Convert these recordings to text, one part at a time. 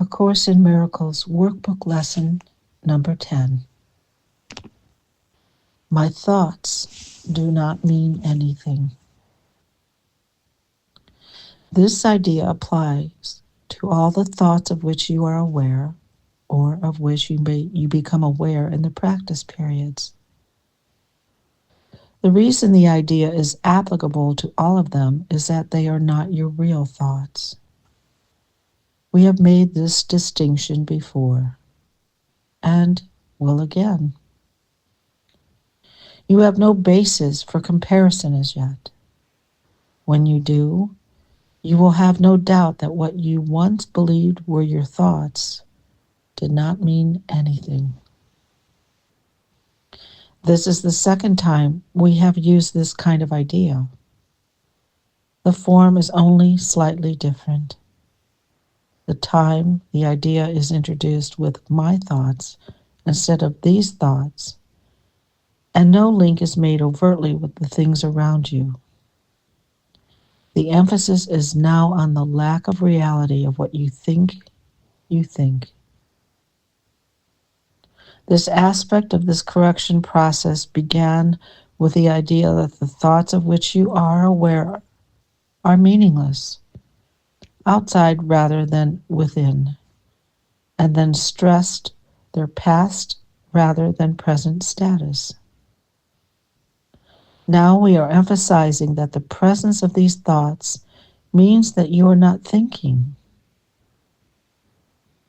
A Course in Miracles Workbook Lesson number 10. My thoughts do not mean anything. This idea applies to all the thoughts of which you are aware or of which you become aware in the practice periods. The reason the idea is applicable to all of them is that they are not your real thoughts. We have made this distinction before, and will again. You have no basis for comparison as yet. When you do, you will have no doubt that what you once believed were your thoughts did not mean anything. This is the second time we have used this kind of idea. The form is only slightly different. The time the idea is introduced with my thoughts instead of these thoughts, and no link is made overtly with the things around you. The emphasis is now on the lack of reality of what you think you think. This aspect of this correction process began with the idea that the thoughts of which you are aware are meaningless, outside rather than within, and then stressed their past rather than present status. Now we are emphasizing that the presence of these thoughts means that you are not thinking.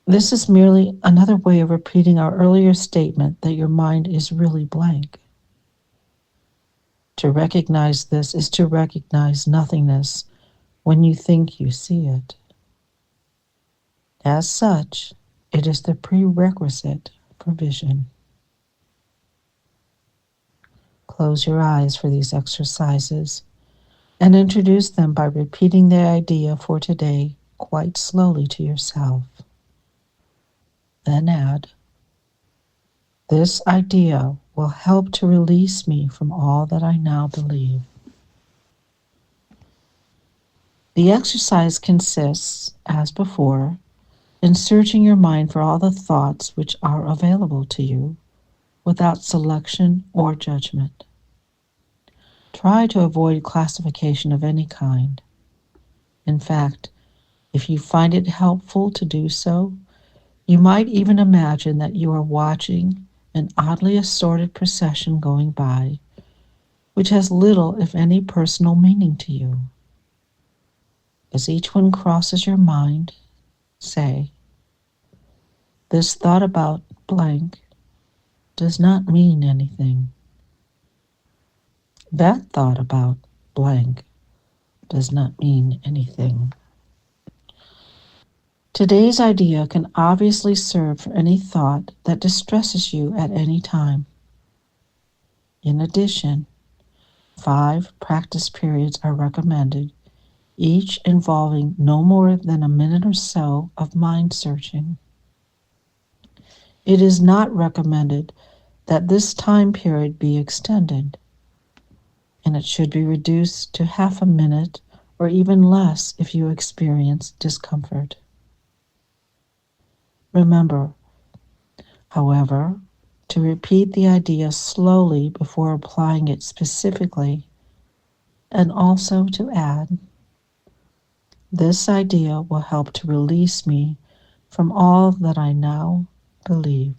This is merely another way of repeating our earlier statement that your mind is really blank. To recognize this is to recognize nothingness when you think you see it. As such, it is the prerequisite for vision. Close your eyes for these exercises and introduce them by repeating the idea for today quite slowly to yourself. Then add, this idea will help to release me from all that I now believe. The exercise consists, as before, in searching your mind for all the thoughts which are available to you without selection or judgment. Try to avoid classification of any kind. In fact, if you find it helpful to do so, you might even imagine that you are watching an oddly assorted procession going by, which has little, if any, personal meaning to you. As each one crosses your mind, say, this thought about blank does not mean anything. That thought about blank does not mean anything. Today's idea can obviously serve for any thought that distresses you at any time. In addition, 5 practice periods are recommended, each involving no more than a minute or so of mind searching. It is not recommended that this time period be extended, and it should be reduced to half a minute or even less if you experience discomfort. Remember, however, to repeat the idea slowly before applying it specifically, and also to add, this idea will help to release me from all that I now believe.